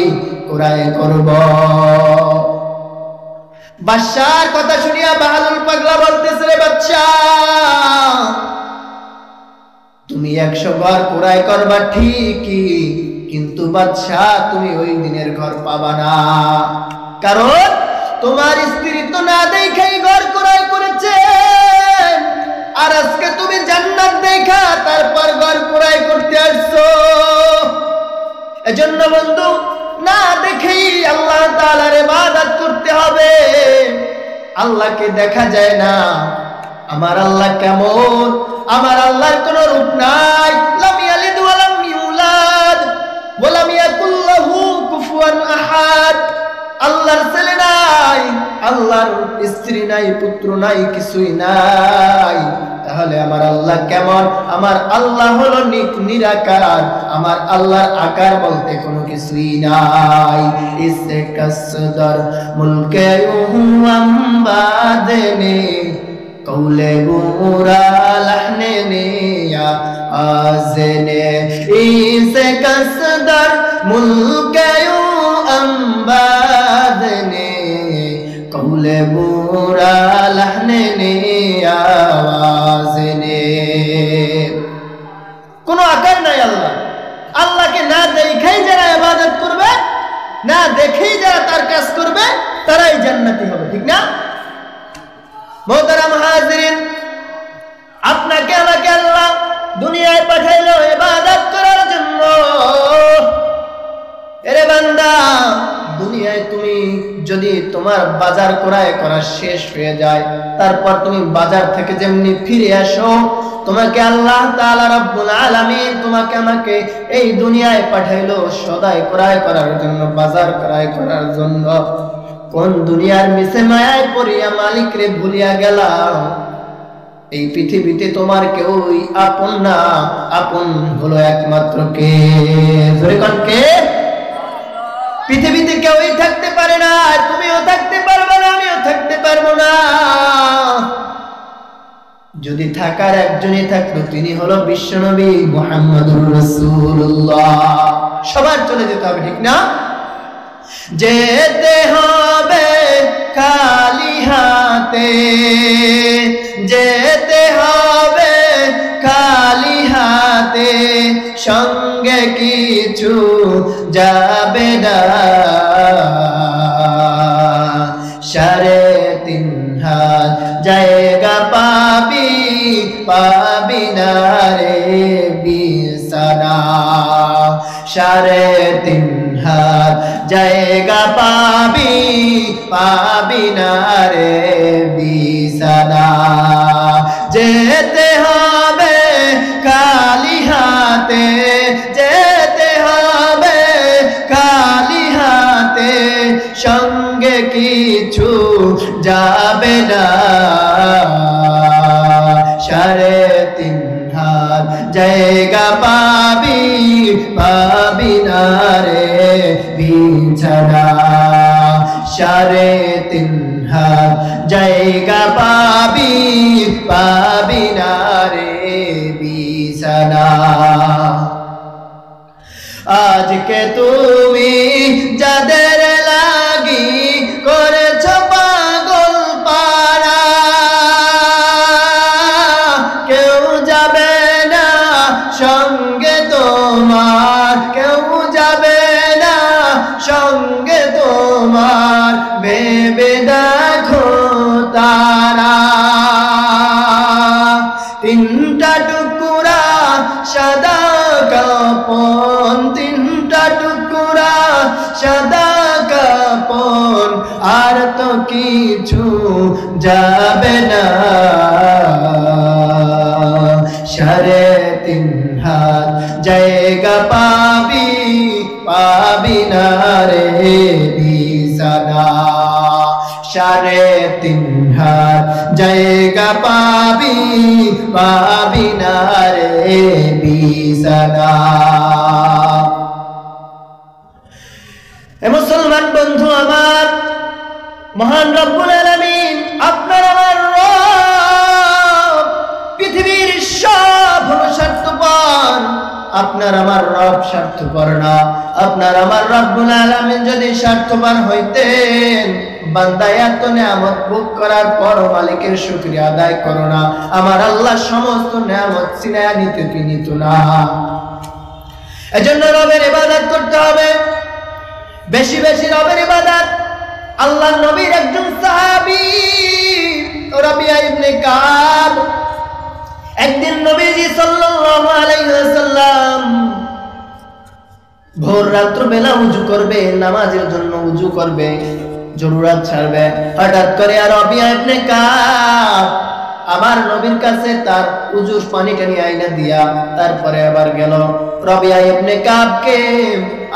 ক্রয় করব। বাদশার কথা শুনিয়া বাহালুল পাগলা বলতেছে রে বাচ্চা, তুমি 100 ঘর ক্রয় করবা ঠিকই, কিন্তু বাদশা তুমি ওই দিনের ঘর পাবা না, কারণ তোমার স্ত্রী তো না দেখাই ঘর ক্রয় করেছে, আর আজকে তুমি জান্নাত দেখা তারপর ঘর ক্রয় করতে আসছো। এজন্য বন্ধু, না দেখেই আল্লাহ তাআলার ইবাদত করতে হবে। আল্লাহকে দেখা যায় না, আমার আল্লাহ কেমন? আমার আল্লাহর কোনো রূপ নাই। লাম ইয়ালিদ ওয়া লাম ইউলাদ ওয়া লাম ইয়াকুল লাহু কুফুয়ান আহাদ। আল্লাহর ছেলে নাই, আল্লাহর স্ত্রী নাই, পুত্র নাই, কিছুই নাই। তাহলে আমার আল্লাহ কেমন? আমার আল্লাহ হলো নিরাকার। আমার আল্লাহর আকার বলতে কোনো কিছুই নাই। ইসে কসদর মুলকে আম্বাদনে কৌলে গুরা লহনে নিয়া আজনে। ইসে কসদর মুলকে আম্বাদনে কৌলে গুরা লহনে নিয়া আওয়াজনে। কোনো আকার নাই আল্লাহ। আল্লাহকে না দেখাই যারা ইবাদত করবে, না দেখেই যারা তার কাজ করবে, তারাই জান্নাতি হবে, ঠিক না? মোহতারাম হাজিরিন, আপনাকে আমাকে আল্লাহ দুনিয়ায় পাঠাইলো ইবাদত করার জন্য। এরে বান্দা, দুনিয়ায় তুমি যদি তোমার বাজার ক্রয় করা শেষ হয়ে যায়, তারপর তুমি বাজার থেকে যেমনি ফিরে আসো, তোমাকে আল্লাহ তাআলা রব্বুল আলামিন তোমাকে আমাকে এই দুনিয়ায় পাঠাইলো সদাই ক্রয় করার জন্য, বাজার ক্রয় করার জন্য। কোন দুনিয়ার মিছে মায়ায় পড়িয়া মালিক রে ভুলিয়া গেলা? এই পৃথিবীতে তোমার কেউই আপন না, আপন হলো একমাত্র কে? জোরে কোন কে? পৃথিবীতে কেউই থাকতে পারে না, তুমিও থাকতে পারবে না, আমিও থাকতে পারবো না। যদি থাকার একজনই থাকলো, তিনি হলো বিশ্বনবী মুহাম্মদুর রাসূলুল্লাহ। সবার চলে যেতে হবে, ঠিক না? যেতে হবে খালি হাতে, যেতে হবে খালি হাতে, সঙ্গে কিছু যাবে না। 3.5 হাত জায়গা পাবি, পাবি না রে বিছানা। 3.5 হাত জায়গা পাবি, পাবি না রে বিছানা। যেতে হবে খালি হাতে, যেতে হবে খালি হাতে, সঙ্গে কিছু যাবে না। 3.5 হাত জায়গা পাবি, পাবি না রে বিছানা। 3.5 হাত জায়গা পাবি, পাবি না রে বিছানা। আজকে তুমি যাদের লাগি করেছ পাগল পারা, কেউ যাবে না সঙ্গে তোমার, কেউ যাবে না সঙ্গে তোমার। ভেবে দেখো তারা 3টা টুকরা সাদা কাপন, 3টা টুকরা সাদা কাপন, আর তো কিছু যাবে না। 3.5 হাত জায়গা পাবি, পাবি না রে বিছানা। 3.5 হাত জায়গা পাবি, পাবি না রে বিছানা। মুসলমান বন্ধু আমার, মহান রব্বুল আলামিন আপনার আমার রব, পৃথিবীর সব হলো স্বার্থপর, আপনার আমার রব স্বার্থপর না। আপনার আমার রব্বুল আলামিন যদি স্বার্থপর হইতেন, বান্দা এত নিয়ামত ভোগ করার পর মালিকের শুকরিয়া আদায় করো না, আমার আল্লাহ সমস্ত নিয়ামত ছিনায়া নিতে কি নিত না? এজন্য রবের ইবাদত করতে হবে, বেশি বেশি রবের ইবাদত। আল্লাহর নবীর একজন সাহাবী রাবিয়া ইবনে কাব, একদিন নবীজি সাল্লাল্লাহু আলাইহি ওয়াসাল্লাম ভোর রাত্র বেলা উজু করবে, নামাজের জন্য উজু করবে, জরুরত ছাড়বে। হঠাৎ করে আর রবিয়া ইবনে কাব আমার নবীর কাছে তার উজুর পানিটা নিয়ে আইনা দিয়া তারপরে আবার গেল। রবিয়া ইবনে কাবকে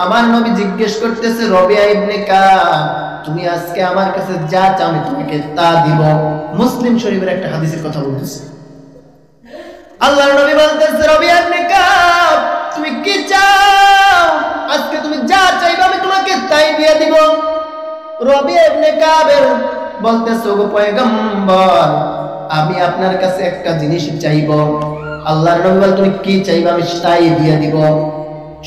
আমার নবী জিজ্ঞেস করতেছে, রবিয়া ইবনে কাব তুমি আজকে আমার কাছে যা চাও আমি তোমাকে তা দিব। মুসলিম শরীফের একটা হাদিসের কথা বলতেছে। আল্লাহর নবী বলতেছে, রবিয়া ইবনে কাব তুমি কি চাও? আজকে তুমি যা চাইবে আমি তোমাকে তাই দিয়ে দিব। রবিয়া ইবনে কাব বলতেছে, ওগো পয়গম্বর আমি আপনার কাছে একটা জিনিস চাইবো। আল্লাহর নবী বলেন, তুমি কি চাইবে আমি তাই দিয়ে দিব।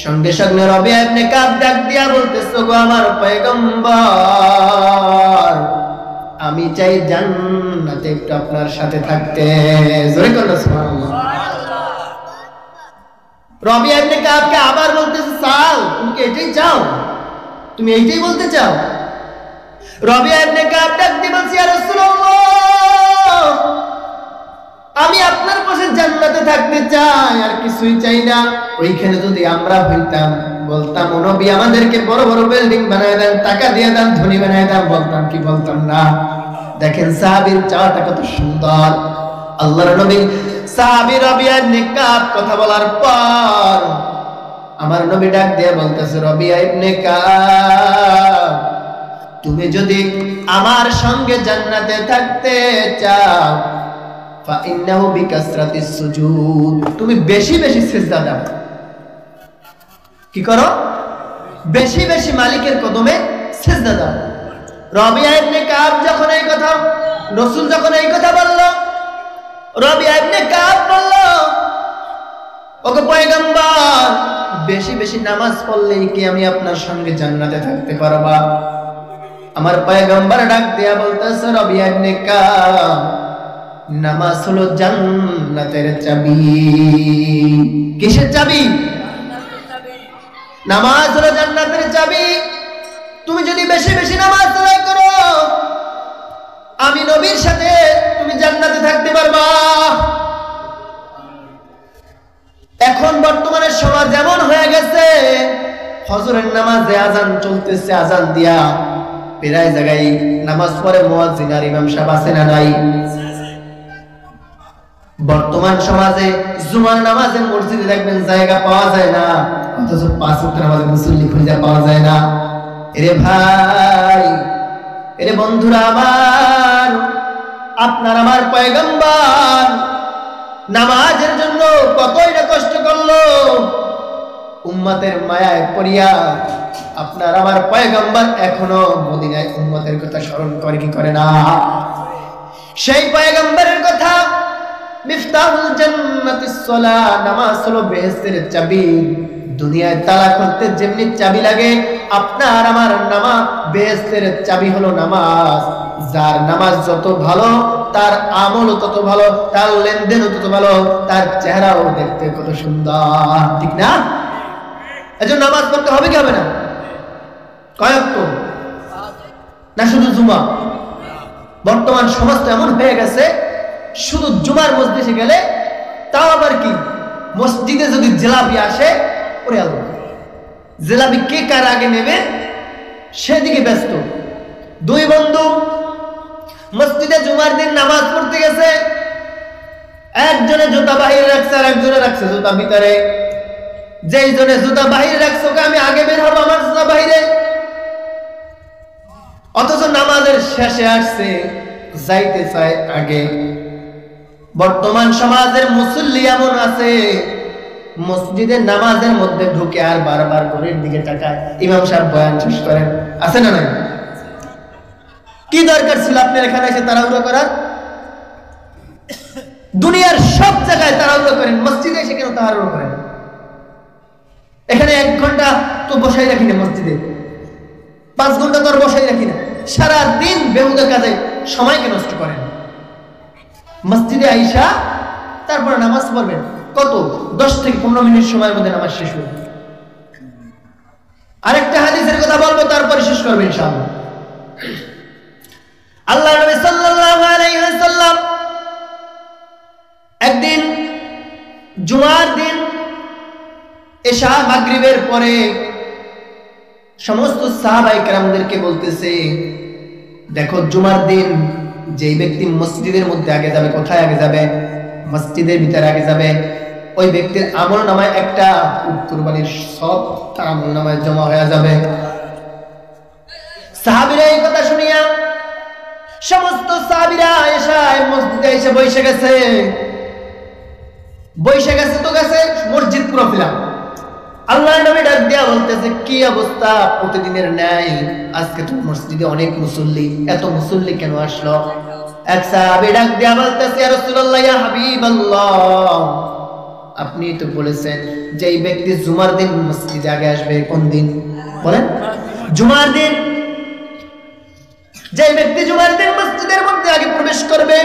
সঙ্গে সঙ্গে রবিয়া ইবনে কাব ডাক দিয়া বলতেছে, ওগো আমার পয়গম্বর আমি চাই জান্নাতে একটু আপনার সাথে থাকতে। জোরে করো সুবহানাল্লাহ। রবিয়া ইবনে কাবকে আবার বলতেছে, চাও তুমি কি এটাই চাও? তুমি এইটাই বলতে চাও? রবিয়া ইবনে কাব ডাক দিয়ে বলছে, ইয়া রাসূলুল্লাহ আমি আপনার পাশে জান্নাতে থাকতে চাই, আর কিছুই চাই না। ওইখানে যদি আমরা হইতাম বলতাম, ও নবী আমাদেরকে বড় বড় বিল্ডিং বানায় দেন, টাকা দিয়ে দেন, ধনী বানায় দেন, বলতাম কি? বলতাম না। দেখেন সাহাবীর চাওয়াটা কত সুন্দর। আল্লাহর নবী সাহাবী রবিয়া ইবনে কাব কথা বলার পর আমার নবী ডাক দিয়ে বলতেছে, রবিয়া ইবনে কাব তুমি যদি আমার সঙ্গে জান্নাতে থাকতে চাও ফাইন্নাহু বিকাসরাতিস সুজুদ তুমি বেশি বেশি সিজদা দাও। কি করো? বেশি বেশি মালিকের কদমে সিজদা দাও। রবিয়া ইবনে কাব যখন এই কথা রাসূল যখন এই কথা বলল, রবিয়া ইবনে কাব বলল, ওগো পয়গম্বর বেশি বেশি নামাজ পড়লেই কি আমি আপনার সঙ্গে জান্নাতে থাকতে পারবা? আমার পয়গম্বর ডাক দিয়া বলতেছে, রবিয়া ইবনে কাব নামাজ হলো জান্নাতের চাবি। কিসের চাবি? নামাজ হলো জান্নাতের চাবি। তুমি যদি বেশি বেশি নামাজ আদায় করো আমি নবীর সাথে তুমি জান্নাতে থাকতে পারবা। এখন বর্তমানে সমাজ এমন হয়ে গেছে, ফজরের নামাজে আজান চলতেছে, আজান দিয়া প্রায় জায়গায় নামাজ পড়ে মুয়াজ্জিন আর ইমাম সাহেব আছে না নাই? বর্তমান সমাজে জুমার নামাজে মসজিদে দেখবেন জায়গা পাওয়া যায় না, অথচ পাঁচ ওয়াক্ত নামাজে মুসল্লি খুঁজে পাওয়া যায় না। এরে ভাই, এরে বন্ধুরা আমার, আপনার আমার পয়গম্বর নামাজের জন্য কতই না কষ্ট করলো। উম্মতের মায়ায় পড়িয়া আপনার আমার পয়গম্বর এখনো মদিনায় উম্মতের কথা স্মরণ করে কি করে না? সেই পয়গম্বরের কথা, মিফতাহুল জান্নাতিস সালাহ, নামাজ হলো বেহেশতের চাবি। দুনিয়ায় তালা খুলতে যেমনি চাবি লাগে, আপনার আমার নামাজ বেহেশতের চাবি হলো নামাজ। যার নামাজ যত ভালো তার আমলও তত ভালো, তার লেনদেনও তত ভালো, তার চেহারাও দেখতে কত সুন্দর, ঠিক না? এজন্য নামাজ পড়তে হবে কি হবে না? কয়েকত না শুধু জুমা? বর্তমান সমাজ তো এমন হয়ে গেছে, শুধু জুমার মসজিদে গেলে তাও আবার কি, মসজিদে যদি জিলাপি আসে, ওরে আল্লাহ জিলাপি কে কার আগে নেবে সেদিকে ব্যস্ত। দুই বন্ধু মসজিদে জুমার দিন নামাজ পড়তে গেছে, একজনে জুতা বাহিরে রাখছে আর একজনে রাখছে জুতা ভিতরে। যেই জনে জুতা বাহিরে রাখছে ওকে আমি আগে বের হবো, আমার জুতা বাহিরে। অথচ নামাজের শেষে আসছে, যাইতে চায় আগে। বর্তমান সমাজের মুসল্লি এমন আছে, মসজিদের নামাজের মধ্যে ঢুকে আর বারবার ঘড়ির দিকে তাকায়, ইমাম সাহেব বয়ান শেষ করেন, আছে না নাই? কি দরকার ছিল আপনার এখানে এসে তাড়াহুড়ো করার? দুনিয়ার সব জায়গায় তাড়াহুড়ো করেন, মসজিদে এসে কেন তাড়াহুড়ো করেন? এখানে 1 ঘন্টা তো বসাই রাখি না, মসজিদে 5 ঘন্টা তো আর বসাই রাখি না। সারা দিন বেহুদা কাজে সময়কে নষ্ট করেন। মসজিদে আইসা তারপরে নামাজ পড়বেন, কত 10 থেকে 15 মিনিট সময়ের মধ্যে নামাজ শেষ হবে। আরেকটা হাদিসের কথা বলবো, তারপরে শেষ করবেন ইনশাআল্লাহ। আল্লাহ নবী সাল্লাল্লাহু আলাইহি ওয়াসাল্লাম একদিন জুমার দিন এশা মাগরিবের পরে সমস্ত সাহাবায়ে কেরামদেরকে বলতেছে, দেখো জুমার দিন যেই ব্যক্তি মসজিদের মধ্যে আগে যাবে, কোথায় আগে যাবে? মসজিদের ভিতরে আগে যাবে, ওই ব্যক্তির আমলনামায় একটা উট কুরবানির সব তার আমলনামায় জমা হয়ে যাবে। সাহাবীরা এই কথা শুনিয়া সমস্ত সাহাবীরা মসজিদে এসে বসে গেছে। তো গেছে, মসজিদ পুরো ফিলাম। আল্লাহর নবী ডাক দিয়া বলতেছে, কি অবস্থা? প্রতিদিনের ন্যায় আজকে তো মসজিদে অনেক মুসল্লি, এত মুসল্লি কেন আসলো? এক সাহাবী ডাক দিয়া বলতেছে, ইয়া রাসূলুল্লাহ, ইয়া হাবিবাল্লাহ, আপনি তো বলেছেন যে এই ব্যক্তি জুমার দিন মসজিদে আগে আসবে। কোন দিন বলেন? জুমার দিন। যে ব্যক্তি জুমার দিন মসজিদের মধ্যে আগে প্রবেশ করবে,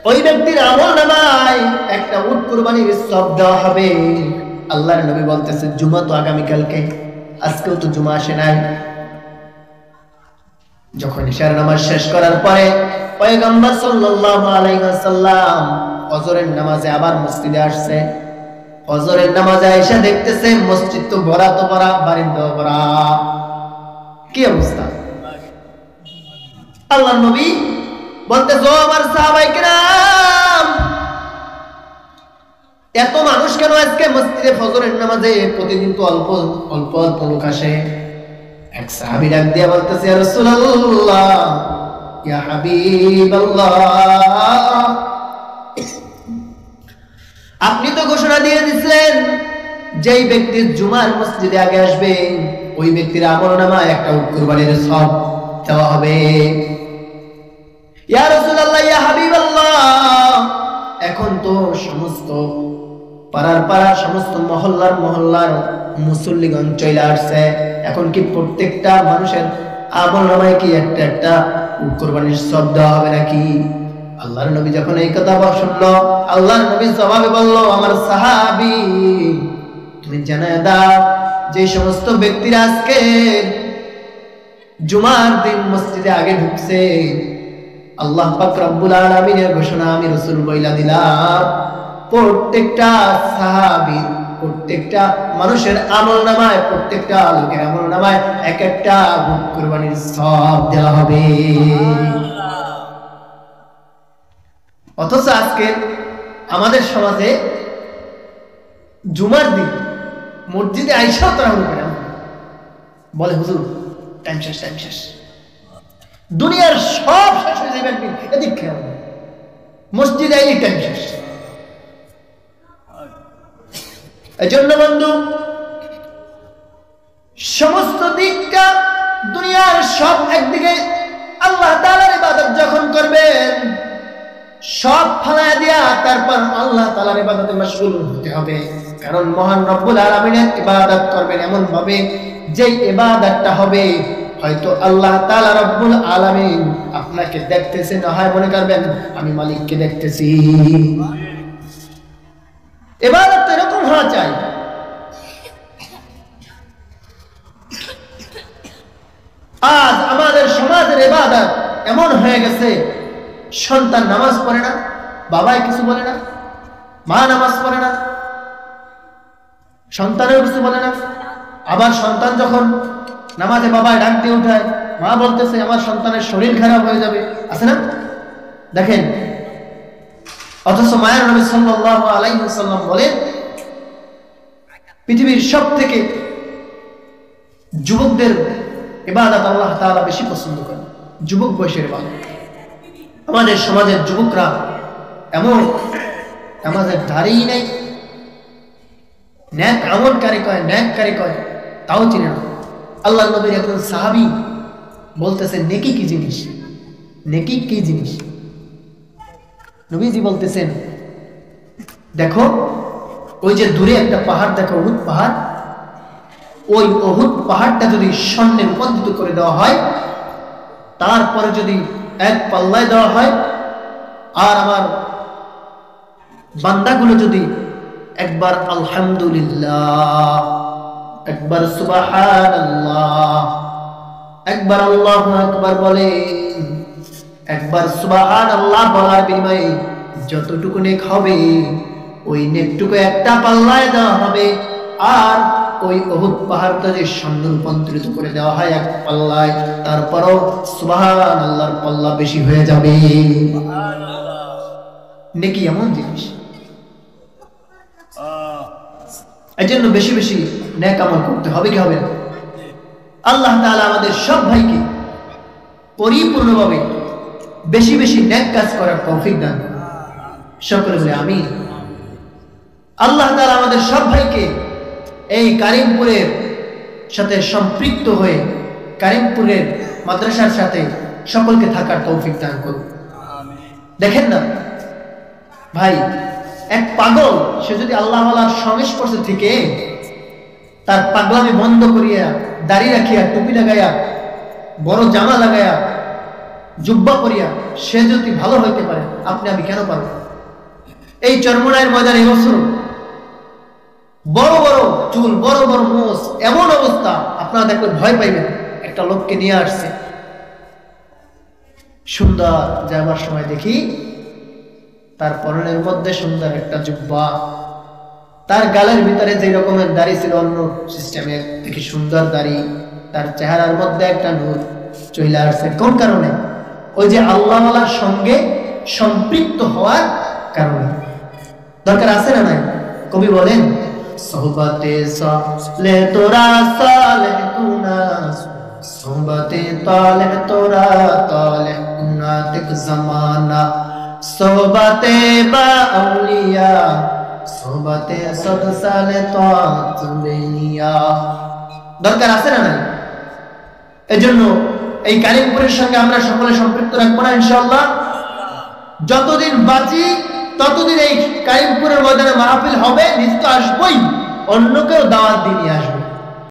ওই ব্যক্তির আমলনামায় একটা উট কুরবানির সওয়াব দেওয়া হবে। আল্লাহর নবী বলতেছে, জুমা তো আগামীকালকে, আজকেও তো জুমা আসে নাই। যখন ইশার নামাজ শেষ করার পরে পয়গম্বর সাল্লাল্লাহু আলাইহি ওয়াসাল্লাম ফজরের নামাজে আবার মসজিদে আসছে। ফজরের নামাজে এসে দেখতেছে মসজিদ তো ভরা, বারিন্দা ভরা। কি অবস্থা? আল্লাহর নবী বলতেছে, ও আমার সাহাবায়ে কেরাম, এত মানুষ কেন আজকে মসজিদে ফজরের নামাজে? প্রতিদিন তো অল্প অল্প লোক আসে। এক সাহাবী ডাক দিয়া বলতেছে, ইয়া রাসূলুল্লাহ, ইয়া হাবিবাল্লাহ, আপনি তো ঘোষণা দিয়ে দিয়েছিলেন যেই ব্যক্তি জুমার মসজিদে আগে আসবে ওই ব্যক্তির আমলনামায় একটা উট কুরবানির সওয়াব দেওয়া হবে। ইয়া রাসূলুল্লাহ, ইয়া হাবিবাল্লাহ, এখন তো সমস্ত পাড়ার সমস্ত মহল্লার মুসল্লিগণ চলে আসছে। এখন কি প্রত্যেকটা মানুষের আমলনামায় কি একটা উট কুরবানির সওয়াব দেওয়া হবে নাকি? আল্লাহর নবী যখন এই কথা শুনলো, আল্লাহর নবী জবাবে বলল, আমার সাহাবী, তুমি জানায় দাও যে সমস্ত ব্যক্তিরা আজকে জুমার দিন মসজিদে আগে ঢুকছে, আল্লাহ পাক রব্বুল আলামিনের ঘোষণা আমি রাসূল বইলা দিলাম, প্রত্যেকটা সাহাবী, প্রত্যেকটা মানুষের আমলনামায়, প্রত্যেকটা লোকের আমলনামায় একটা উট কুরবানির সওয়াব দেওয়া হবে। অথচ আজকে আমাদের সমাজে জুমার দিন মসজিদে আইসাও তারা বলে, হুজুর টাইম শেষ, দুনিয়ার সব শেষ হয়ে যাবে, এদিক খেয়াল, মসজিদে আইলে টাইম শেষ। এই জন্য বন্ধু, সমস্ত দিকটা দুনিয়ার সব একদিকে আল্লাহ তাআলার ইবাদত যখন করবেন, সব ফালায়া দিয়া তারপর আল্লাহ তাআলার ইবাদতে মশগুল হতে হবে। কারণ মহান রব্বুল আলামিনের ইবাদত করবেন এমন ভাবে যে ইবাদতটা হবে হয়তো আল্লাহ তাআলা রব্বুল আলামিন আপনাকে দেখতেছে, না হয় মনে করবেন আমি মালিককে দেখতেছি। ইবাদত এরকম হওয়া চাই। আজ আমাদের সমাজের ইবাদত এমন হয়ে গেছে, সন্তান নামাজ পড়ে না, বাবাই কিছু বলে না, মা নামাজ পড়ে না, সন্তানেও কিছু বলে না। আবার সন্তান যখন নামাজে বাবায় ডাক দিয়ে উঠায়, মা বলতেছে আমার সন্তানের শরীর খারাপ হয়ে যাবে, আছে না? দেখেন, অথচ মায়ের নবী সাল্লাল্লাহু আলাইহি ওয়াসাল্লাম বলেন, পৃথিবীর সবথেকে যুবকদের ইবাদত আল্লাহ তাআলা বেশি পছন্দ করেন, যুবক বয়সের ইবাদত। আমাদের সমাজের যুবকরা এমন নামাজের ধারেই নাই, ন্যাক আমলকারী কয়, ন্যাককারী কয়, তাও চিনে না। আল্লাহর নবীর একজন সাহাবী বলতেছেন, নেকি কি জিনিস? নেকি কি জিনিস? নবীজি বলতেছেন, দেখো ওই যে দূরে একটা পাহাড় দেখো, উহুদ পাহাড়, ওই উহুদ পাহাড়টা যদি স্বর্ণে রূপান্তরিত করে দেওয়া হয়, তারপরে যদি এক পাল্লায় দেওয়া হয়, আর আমার বান্দাগুলো যদি একবার আলহামদুলিল্লাহ, একবার সুবহানাল্লাহ, একবার আল্লাহু আকবার বলে, একবার সুবহানাল্লাহ বলার বিনিময়ে যতটুকু নেক হবে ওই নেকটুকু একটা পাল্লায় দেওয়া হবে, আর ওই উহুদ পাহাড়টা যে স্বর্ণে রূপান্তরিত করে দেওয়া হয় এক পাল্লায়, তারপরও সুবহানাল্লাহর পাল্লা বেশি হয়ে যাবে। নেকি এমন জিনিস, এই জন্য বেশি বেশি নেক আমল করতে হবে কি হবে না? আল্লাহ তাআলা আমাদের সব ভাইকে পরিপূর্ণভাবে বেশি বেশি নেক কাজ করার তৌফিক দান করুন। সকলে বলে আমিন। আল্লাহ তাআলা আমাদের সব ভাইকে এই কারিমপুরের সাথে সম্পৃক্ত হয়ে কারিমপুরের মাদ্রাসার সাথে সকলকে থাকার তৌফিক দান করুন। দেখেন না ভাই, এক পাগল সে যদি আল্লাহ ওয়ালার সংস্পর্শে থেকে তার পাগলামি বন্ধ করিয়া দাড়ি রাখিয়া টুপি লাগাইয়া বড় জামা লাগাইয়া জুব্বা পরিয়া সে যদি ভালো হইতে পারে, আপনি আমি কেন পারব? এই চরমনাইয়ের ময়দানে এবছর বড় বড় চুল, বড় বড় মোষ, এমন অবস্থা আপনারা দেখলে ভয় পাইবেন। একটা লোককে নিয়ে আসছে, সুন্দর যাবার সময় দেখি তার পরনের মধ্যে সুন্দর একটা জুব্বা, তার গালের ভিতরে যে রকমের দাড়ি ছিল অন্য সিস্টেমের দেখি সুন্দর দাড়ি, তার চেহারার মধ্যে একটা নূর চলে আসছে। কোন কারণে? ওই যে আল্লাহ ওয়ালার সঙ্গে সম্পৃক্ত হওয়ার কারণে। দরকার আছে না নাই? কবি বলেন, সোহবতে সালে তোরা সালে কুনা, সোহবতে তালে তোরা তালে কুনা তেক জামানা, সোহবতে বা আউলিয়া, সোহবতে সদ সালে তাত বেনিয়া। দরকার আছে না নাই? এজন্য এই কারিমপুরের সঙ্গে আমরা সকলে সম্পৃক্ত রাখবো না ইনশাআল্লাহ। যতদিন বাঁচি ততদিন এই কারিমপুরের ময়দানে মাহফিল হবে, নিজ তো আসবই, অন্যকেও দাওয়াত দিয়ে আসবো।